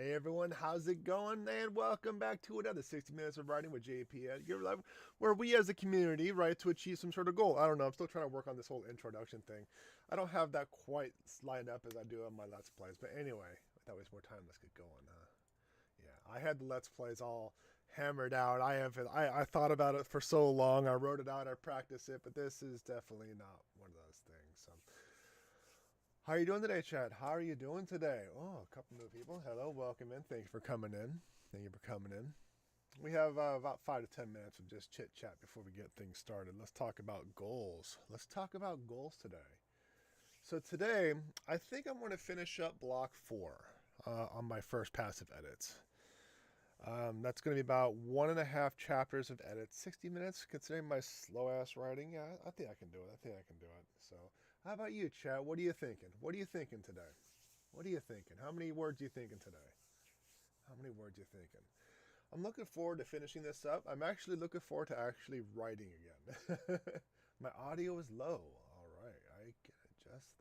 Hey everyone, how's it going? And welcome back to another 60 Minutes of Writing with JP Edgar, where we as a community write to achieve some sort of goal. I don't know, I'm still trying to work on this whole introduction thing. I don't have that quite lined up as I do on my Let's Plays, but anyway, without wasting more time, let's get going. Yeah, I had the Let's Plays all hammered out. I thought about it for so long. I wrote it out, I practiced it, but this is definitely not one of those things. So how are you doing today, Chad? How are you doing today? Oh, a couple new people. Hello, welcome in. Thank you for coming in. Thank you for coming in. We have about 5 to 10 minutes of just chit chat before we get things started. Let's talk about goals. Let's talk about goals today. So today, I think I'm going to finish up block 4 on my first passive edits. That's going to be about 1.5 chapters of edits, 60 minutes, considering my slow ass writing. Yeah, I think I can do it. I think I can do it. So, how about you, Chad? What are you thinking? What are you thinking today? What are you thinking? How many words are you thinking today? How many words are you thinking? I'm looking forward to finishing this up. I'm actually looking forward to actually writing again. My audio is low. All right, I can adjust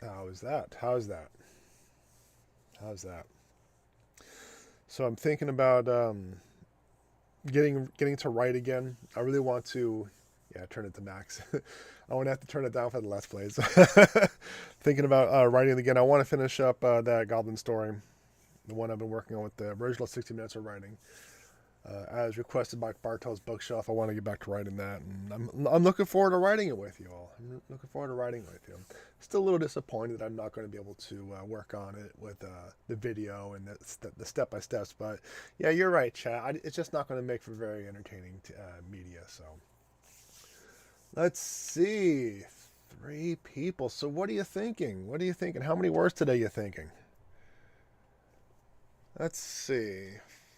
that. How's that? How's that? How's that? So I'm thinking about getting to write again. I really want to, yeah, turn it to max. I won't have to turn it down for the Let's Plays. Thinking about writing again. I want to finish up that Goblin story, the one I've been working on with the original 60 minutes of writing. As requested by Bartol's Bookshelf, I want to get back to writing that, and I'm looking forward to writing it with you all. I'm looking forward to writing it with you. Still a little disappointed that I'm not going to be able to work on it with the video and the step by steps. But yeah, you're right, Chad. It's just not going to make for very entertaining media. So let's see, 3 people. So what are you thinking? What are you thinking? How many words today are you thinking? Let's see.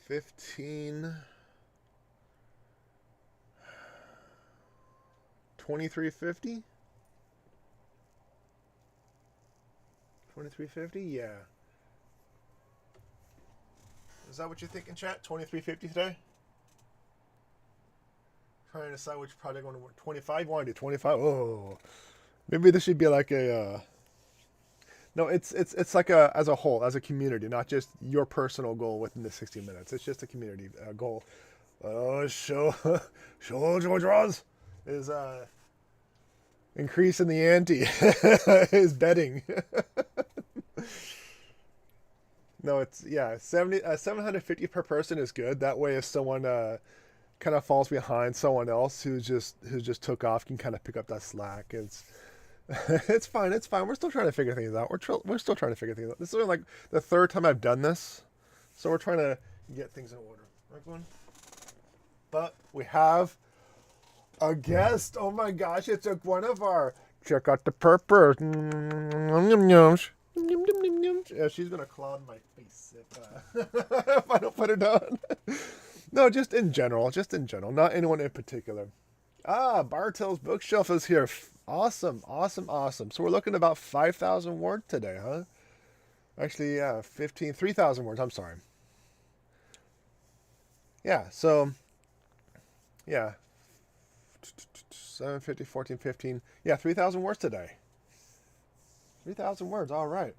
15, 2350? 2350? Yeah. Is that what you're thinking, chat? 2350 today? Trying to decide which project I want to work. 25? You want to do 25? Oh. Maybe this should be like a. No, it's like a as a whole, as a community, not just your personal goal within the 60 minutes. It's just a community goal. Show George Ross is increasing the ante. Is betting. No, it's yeah, 750 per person is good. That way, if someone kind of falls behind someone else who just took off, can kind of pick up that slack. It's fine. It's fine. We're still trying to figure things out. We're still trying to figure things out. This is only like the third time I've done this, so we're trying to get things in order. Right, everyone? But we have a guest. Oh my gosh! It's one of our. Check out the purpose. Yeah, she's gonna claw in my face if I don't put her down. No, just in general. Just in general. Not anyone in particular. Ah, Bartel's Bookshelf is here. Awesome, awesome, awesome. So we're looking at about 5,000 words today, huh? Actually, yeah, 3,000 words. I'm sorry. Yeah, so, yeah. 750, 14, 15. Yeah, 3,000 words today. 3,000 words, all right.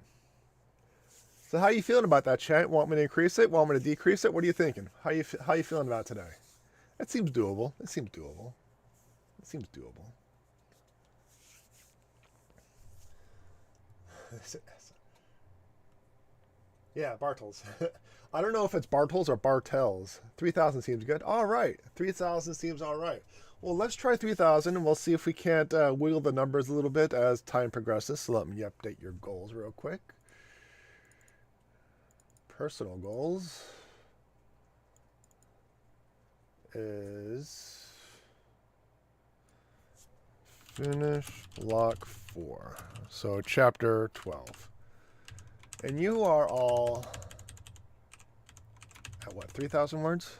So how you feeling about that, chat? Want me to increase it? Want me to decrease it? What are you thinking? How you feeling about it today? It seems doable. It seems doable. It seems doable. Yeah, Bartels. I don't know if it's Bartels or Bartels. 3,000 seems good. All right. 3,000 seems all right. Well, let's try 3,000 and we'll see if we can't wiggle the numbers a little bit as time progresses. So let me update your goals real quick. Personal goals is finish block 4. So chapter 12. And you are all at what, 3,000 words?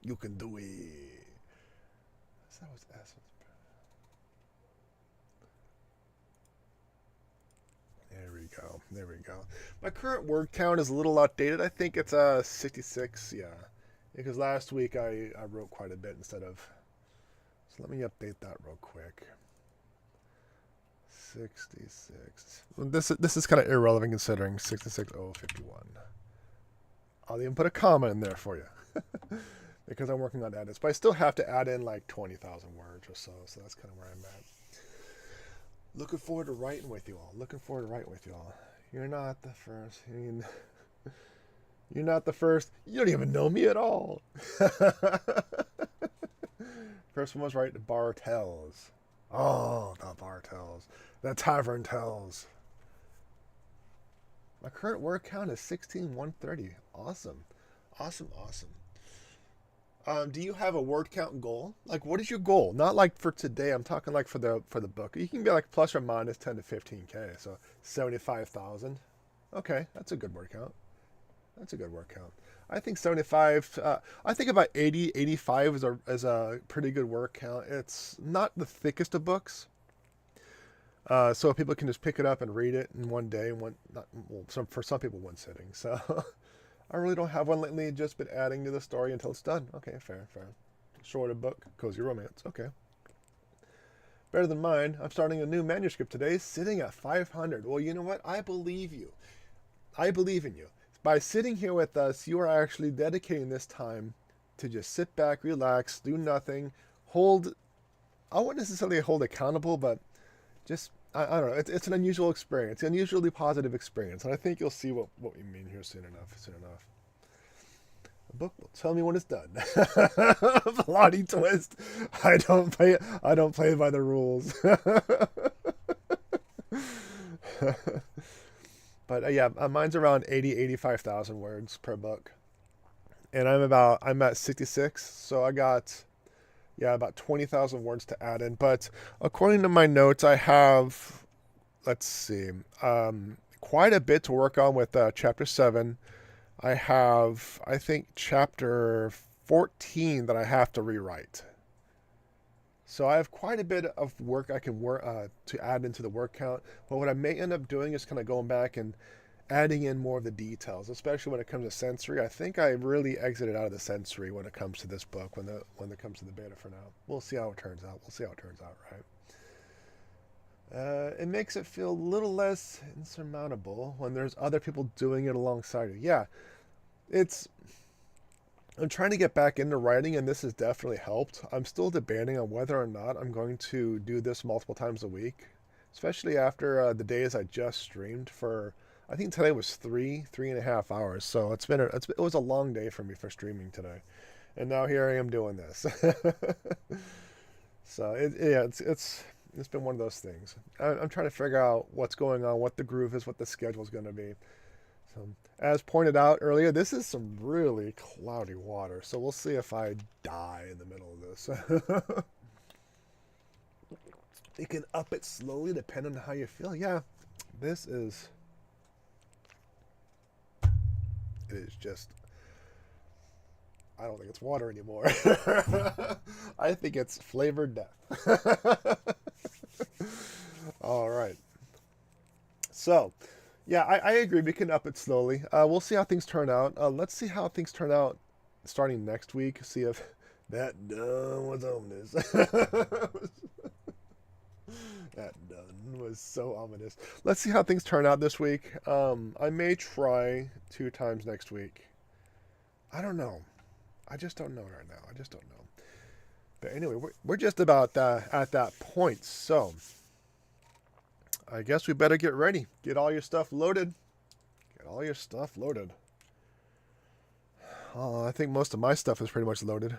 You can do it. That was S. There we go. There we go. My current word count is a little outdated. I think it's 66. Yeah. Because last week I wrote quite a bit instead of. So let me update that real quick. 66. Well, this is kind of irrelevant considering 66051. I'll even put a comma in there for you because I'm working on edits, but I still have to add in like 20,000 words or so. So that's kind of where I'm at. Looking forward to writing with you all. Looking forward to writing with you all. You're not the first. I mean, you're not the first. You don't even know me at all. First one was right. The Bartels. Oh, the Bartels. The Tavern Tells. My current word count is 16,130. Awesome. Awesome, awesome. Do you have a word count goal? Like, what is your goal? Not like for today. I'm talking like for the book. You can be like plus or minus 10 to 15K. So 75,000. Okay, that's a good word count. That's a good word count. I think 75. I think about 80, 85 is a pretty good word count. It's not the thickest of books, so people can just pick it up and read it in one day. For some people, one sitting. So. I really don't have one lately. Just been adding to the story until it's done. Okay, fair. Shorter book, cozy romance. Okay. Better than mine. I'm starting a new manuscript today, sitting at 500. Well, you know what? I believe you. I believe in you. By sitting here with us, you are actually dedicating this time to just sit back, relax, do nothing, hold. I won't necessarily hold accountable, but just I don't know. It's an unusual experience, an unusually positive experience, and I think you'll see what we mean here soon enough. The book will tell me when it's done. Plotty twist. I don't play by the rules. But yeah, mine's around 85,000 words per book, and I'm at 66, so I got. Yeah, about 20,000 words to add in. But according to my notes, I have, let's see, quite a bit to work on with Chapter 7. I have, I think, Chapter 14 that I have to rewrite. So I have quite a bit of work I can to add into the word count. But what I may end up doing is kind of going back and adding in more of the details, especially when it comes to sensory. I think I really exited out of the sensory when it comes to this book, when it comes to the beta for now. We'll see how it turns out. Right? It makes it feel a little less insurmountable when there's other people doing it alongside you. Yeah, I'm trying to get back into writing, and this has definitely helped. I'm still debating on whether or not I'm going to do this multiple times a week, especially after the days I just streamed for. I think today was 3.5 hours. So it was a long day for me for streaming today, and now here I am doing this. So it's been one of those things. I'm trying to figure out what's going on, what the groove is, what the schedule is going to be. So as pointed out earlier, this is some really cloudy water. So we'll see if I die in the middle of this. You can up it slowly depending on how you feel. Yeah, this is. It is just, I don't think it's water anymore. I think it's flavored death. All right. So, yeah, I agree. We can up it slowly. We'll see how things turn out. Let's see how things turn out starting next week. See if that done was ominous. That done was so ominous. Let's see how things turn out this week. I may try 2 times next week. I don't know. I just don't know right now. I just don't know. But anyway, we're just about at that point. So I guess we better get ready. Get all your stuff loaded. Oh, I think most of my stuff is pretty much loaded.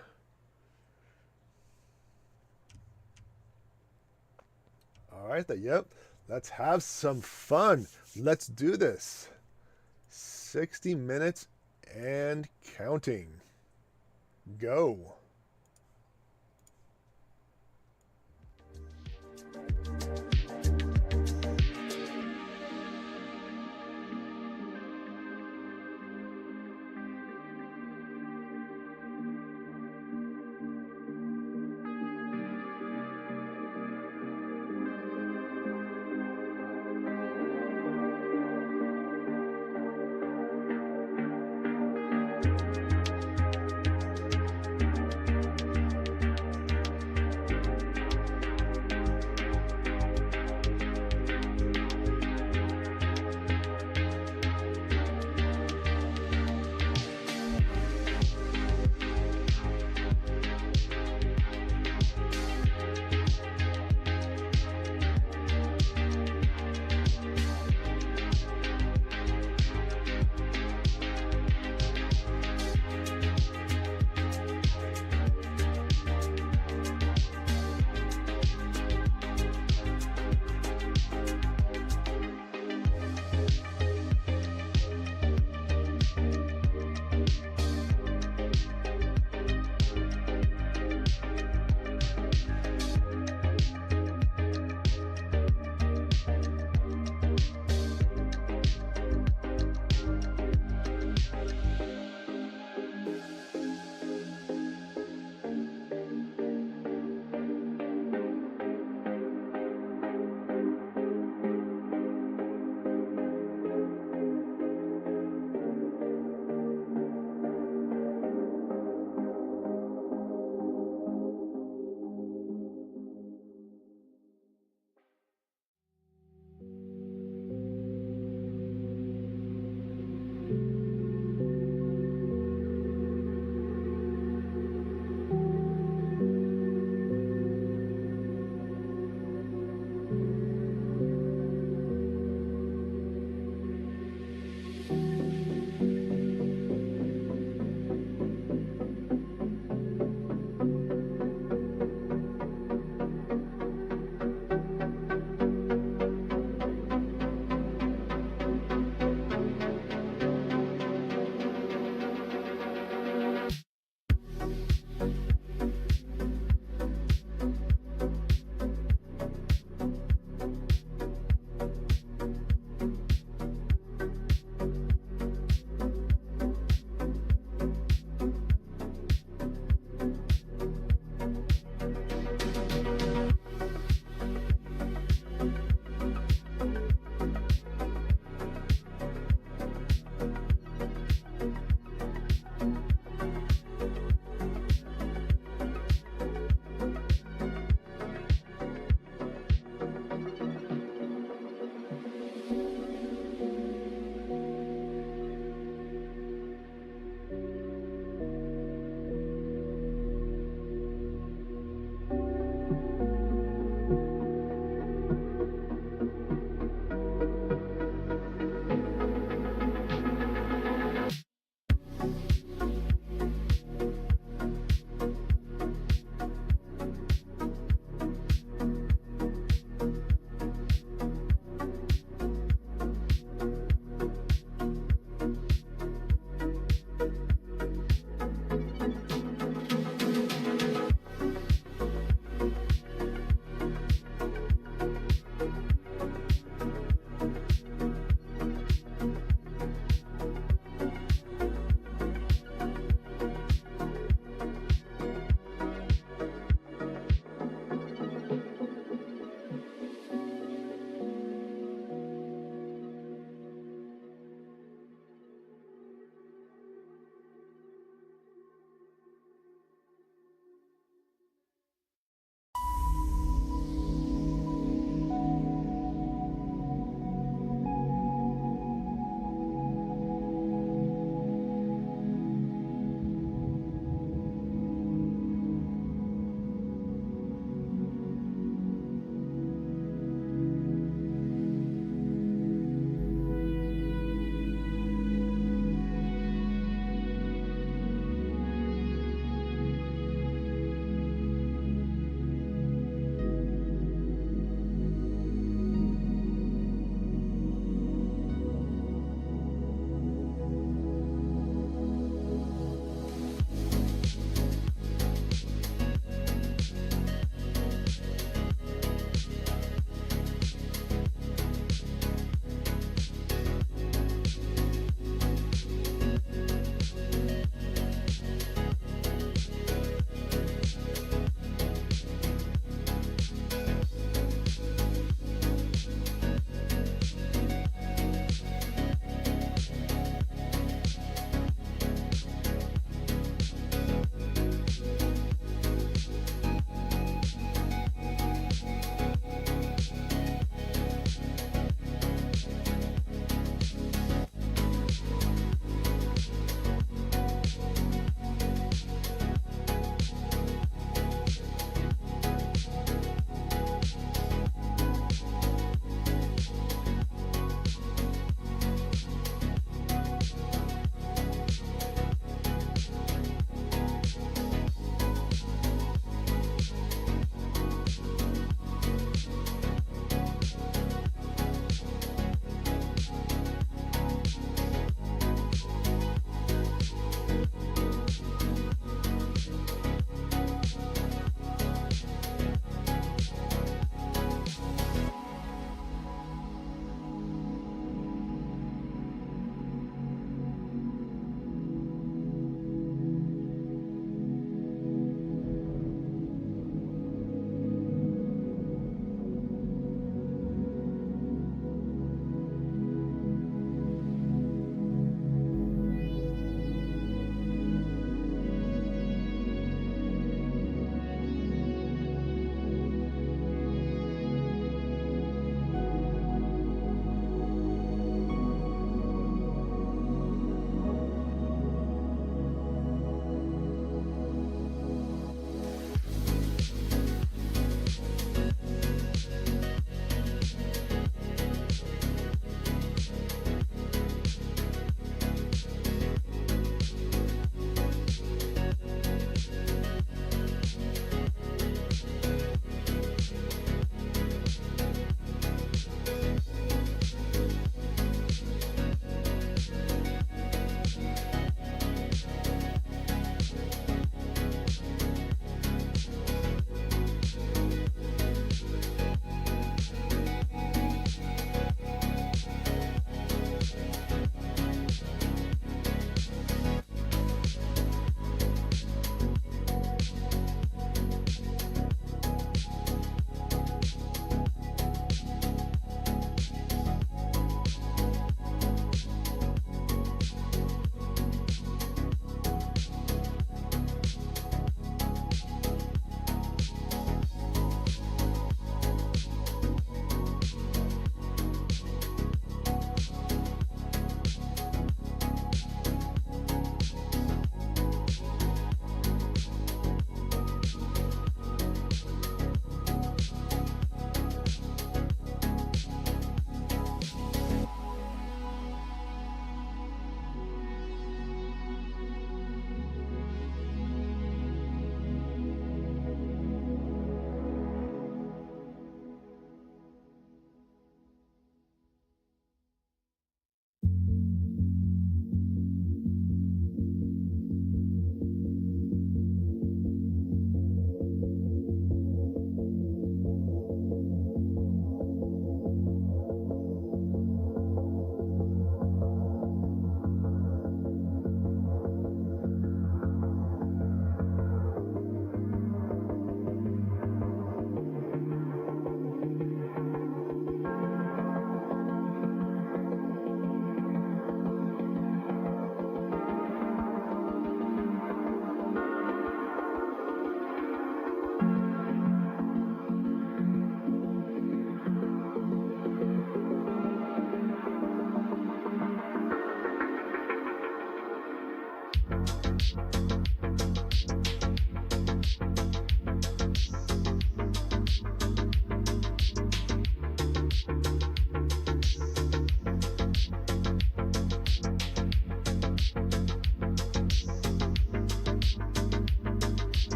All right, yep. Let's have some fun. Let's do this. 60 minutes and counting. Go.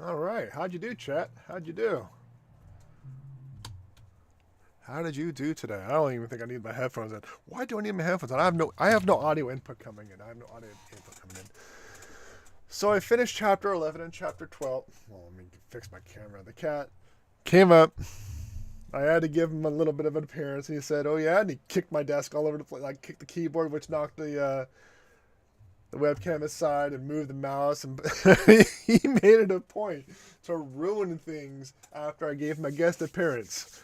All right. How'd you do, chat? How'd you do? How did you do today? I don't even think I need my headphones in. Why do I need my headphones in? I have no audio input coming in. I have no audio input coming in. So I finished chapter 11 and chapter 12. Well, let me fix my camera. The cat came up. I had to give him a little bit of an appearance, and he said, "Oh yeah," and he kicked my desk all over the place. Like kicked the keyboard, which knocked the webcam aside, and moved the mouse. And he made it a point to ruin things after I gave him a guest appearance.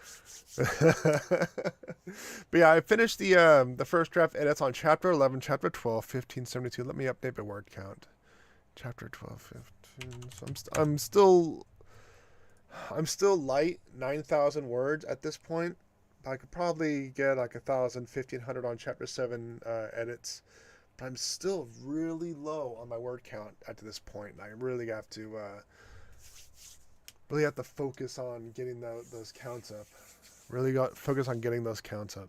But yeah, I finished the first draft edits on chapter 11, chapter 12, 1572. Let me update my word count. Chapter 12, 15. So I'm still light, 9,000 words at this point. I could probably get like 1,000, 1,500 on chapter 7 edits. But I'm still really low on my word count at this point. I really have to focus on getting those counts up. Focus on getting those counts up.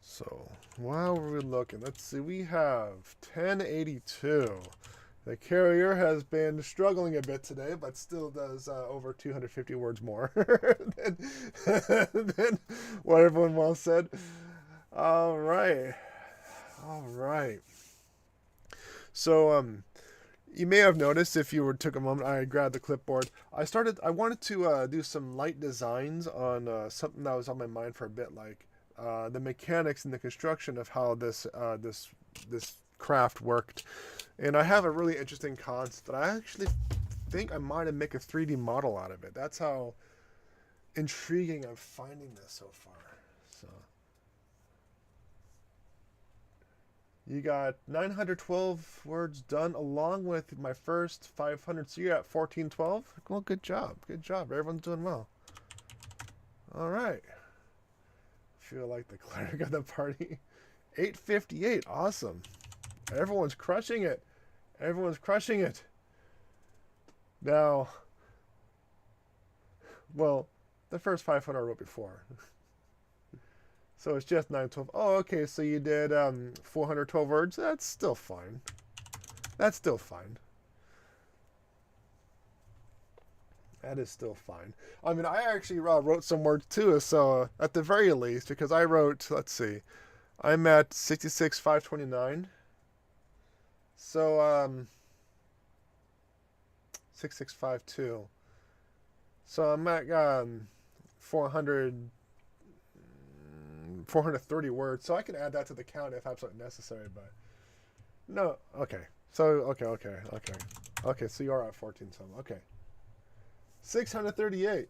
So while we're looking, let's see. We have 1082. The carrier has been struggling a bit today, but still does over 250 words more than what everyone else said. All right. So you may have noticed if you took a moment, I grabbed the clipboard. I wanted to do some light designs on something that was on my mind for a bit, like the mechanics and the construction of how this craft worked. And I have a really interesting concept that I actually think I might make a 3D model out of it. That's how intriguing I'm finding this so far. So you got 912 words done along with my first 500. So you're at 1412. Well, good job. Everyone's doing well. All right. Feel like the cleric of the party. 858. Awesome. Everyone's crushing it. Now, well, the first 500 I wrote before. So it's just 912. Oh, okay, so you did 412 words. That's still fine. That is still fine. I mean, I actually wrote some words too, so at the very least, because I wrote, let's see, I'm at 66,529. So, 6652. So I'm at 430 words. So I can add that to the count if absolutely necessary, but no. Okay. So, okay. So you are at 14 some. Okay. 638.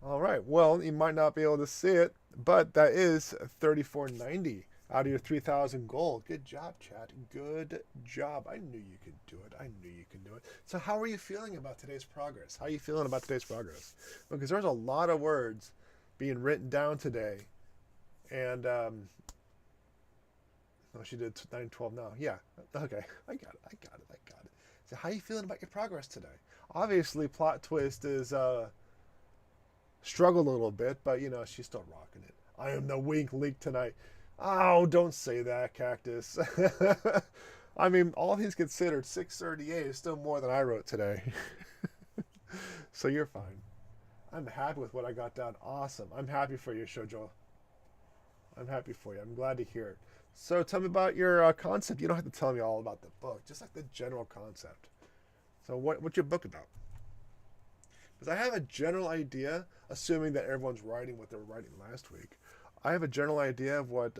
All right. Well, you might not be able to see it, but that is 3490 out of your 3,000 gold. Good job, chat. Good job. I knew you could do it. So how are you feeling about today's progress? Because there's a lot of words being written down today. And, oh, she did 912 now. Yeah. Okay. I got it. So how are you feeling about your progress today? Obviously, plot twist is, struggled a little bit, but, she's still rocking it. I am the weak link tonight. Oh, don't say that, Cactus. I mean, all things considered, 638 is still more than I wrote today. So you're fine. I'm happy with what I got done. Awesome. I'm happy for you, Shoujo. I'm happy for you. I'm glad to hear it. So tell me about your concept. You don't have to tell me all about the book, just like the general concept. So what's your book about? Because I have a general idea, assuming that everyone's writing what they were writing last week. I have a general idea of what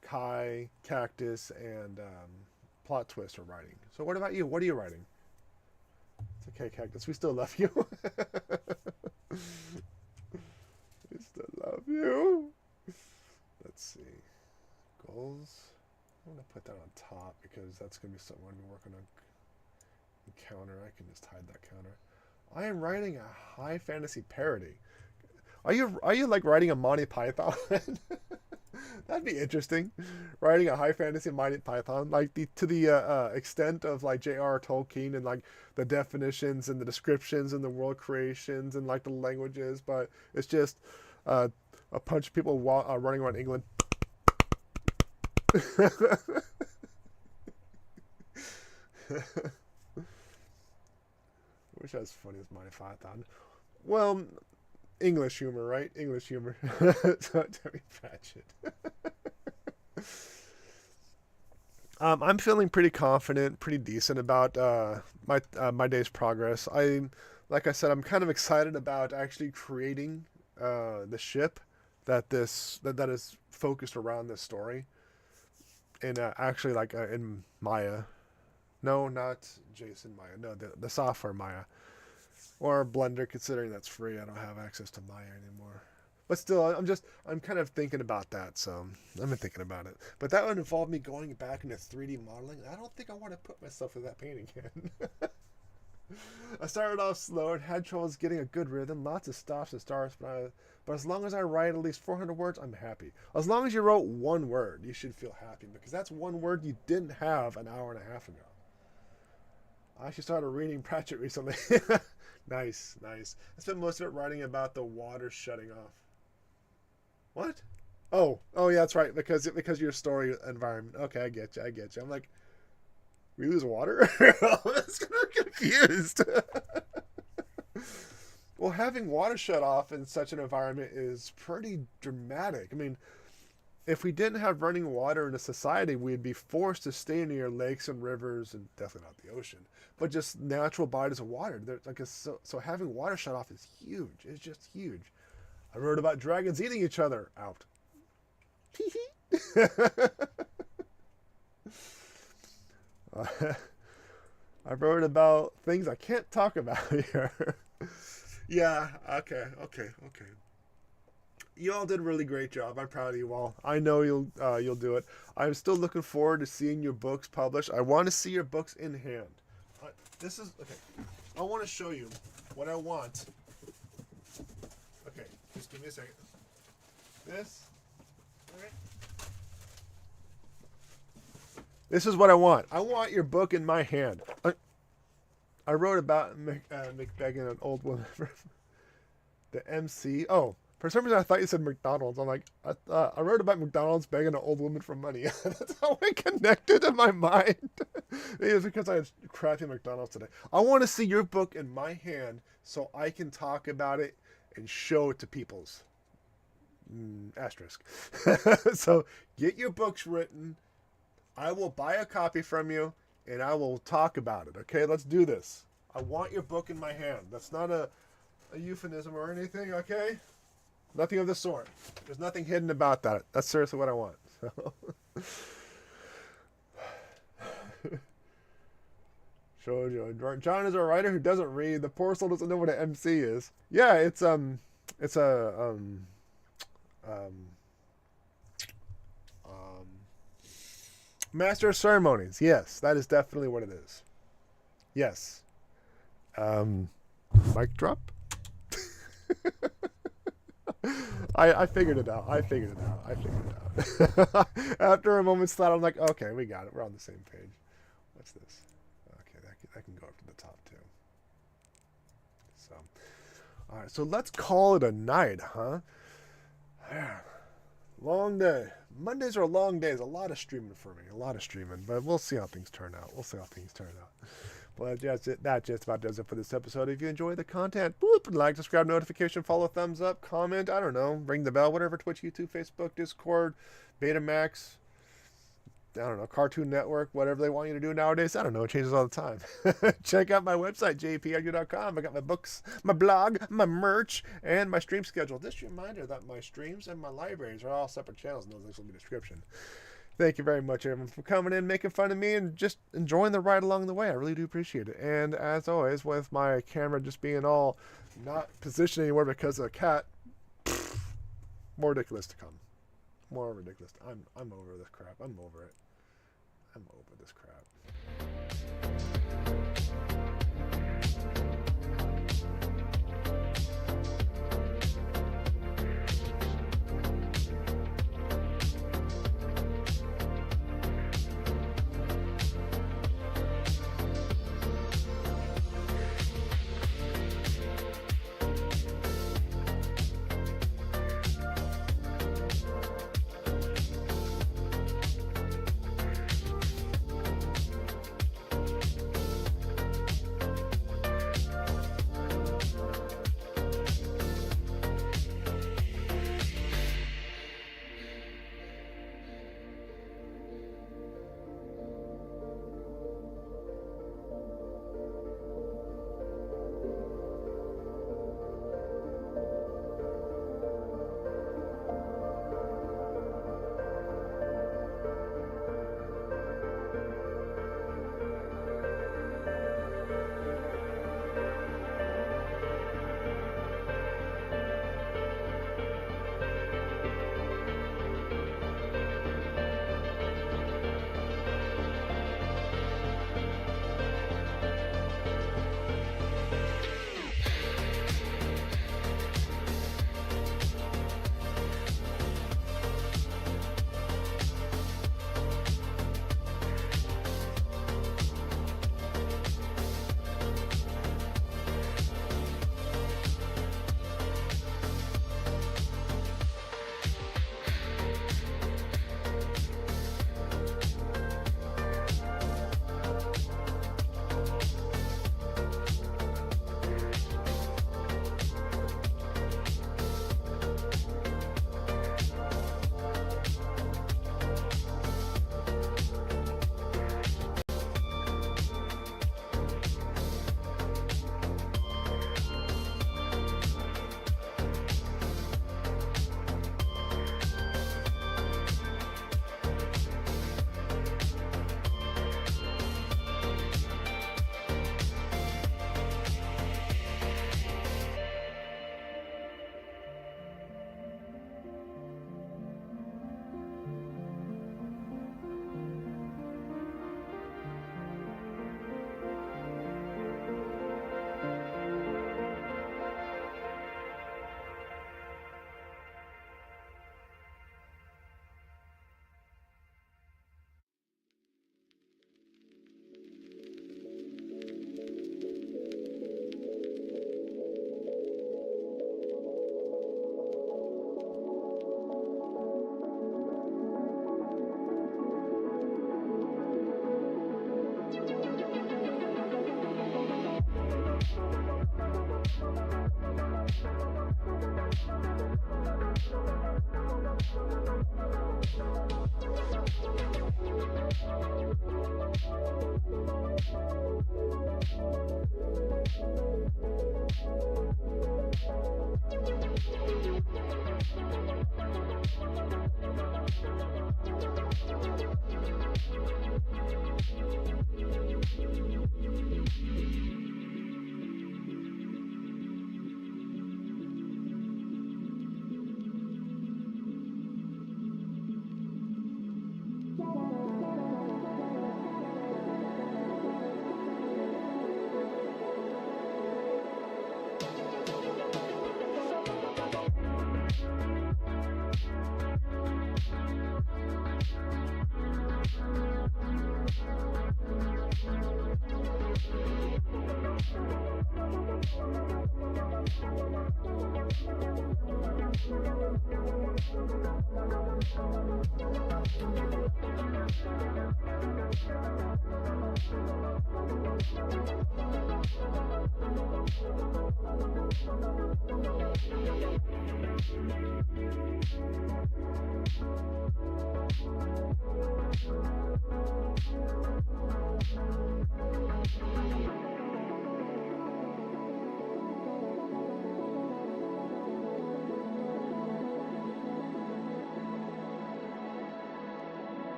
Kai, Cactus, and Plot Twist are writing. So what about you? What are you writing? It's okay, Cactus. We still love you. Let's see. Goals. I'm going to put that on top because that's going to be something we're working on. Counter. I can just hide that counter. I am writing a high fantasy parody. Are you like writing a Monty Python? That'd be interesting. Writing a high fantasy Monty Python, like to the extent of like J.R.R. Tolkien and like the definitions and the descriptions and the world creations and like the languages, but it's just a bunch of people running around England. Wish I was funny as mine if I thought. Well, English humor, right? English humor. So, Terry Pratchett. I'm feeling pretty confident, pretty decent about my day's progress. Like I said, I'm kind of excited about actually creating the ship that is focused around this story, and actually like in Maya. No, not Jason Maya. No, the software Maya or Blender. Considering that's free, I don't have access to Maya anymore. But still, I'm kind of thinking about that, so I've been thinking about it. But that would involve me going back into 3D modeling. I don't think I want to put myself in that pain again. I started off slow and had troubles getting a good rhythm, lots of stops and starts, but as long as I write at least 400 words, I'm happy. As long as you wrote one word, you should feel happy, because that's one word you didn't have an hour and a half ago. I actually started reading Pratchett recently. Nice. I spent most of it writing about the water shutting off. What? Oh, yeah, that's right. Because your story environment. Okay, I get you. I'm like, we lose water? I was kind of confused. Well, having water shut off in such an environment is pretty dramatic. I mean, if we didn't have running water in a society, we'd be forced to stay near lakes and rivers, and definitely not the ocean, but just natural bodies of water. So having water shut off is huge. It's just huge. I wrote about dragons eating each other. Out. I wrote about things I can't talk about here. Yeah, okay. You all did a really great job. I'm proud of you all. I know you'll do it. I'm still looking forward to seeing your books published. I want to see your books in hand. This is okay. I want to show you what I want. Okay, just give me a second. This. All right. This is what I want. I want your book in my hand. I wrote about McBegging, an old woman. The MC. Oh, for some reason I thought you said McDonald's. I'm like, I wrote about McDonald's begging an old woman for money. That's how it connected in my mind. Maybe it's because I had crappy McDonald's today. I want to see your book in my hand so I can talk about it and show it to people's. Asterisk. So get your books written. I will buy a copy from you and I will talk about it. Okay, let's do this. I want your book in my hand. That's not a euphemism or anything, okay? Nothing of the sort. There's nothing hidden about that. That's seriously what I want. So. Shoujo. John is a writer who doesn't read. The poor soul doesn't know what an MC is. Yeah, it's a master of ceremonies. Yes, that is definitely what it is. Yes. Mic drop? I figured it out. After a moment's thought, I'm like, okay, we got it. We're on the same page. What's this? Okay, that can go up to the top too. So, all right. So let's call it a night, huh? Long day. Mondays are long days. A lot of streaming for me. But we'll see how things turn out. Well, that just about does it for this episode. If you enjoy the content, like, subscribe, notification, follow, thumbs up, comment, I don't know, ring the bell, whatever, Twitch, YouTube, Facebook, Discord, Betamax, I don't know, Cartoon Network, whatever they want you to do nowadays. I don't know. It changes all the time. Check out my website, jpedgar.com. I got my books, my blog, my merch, and my stream schedule. Just a reminder that my streams and my libraries are all separate channels, and those links will be in the description. Thank you very much, everyone, for coming in, making fun of me, and just enjoying the ride along the way. I really do appreciate it. And as always, with my camera just being all not positioned anywhere because of a cat, more ridiculous to come. More ridiculous. I'm over this crap. I'm over it. I'm over this crap.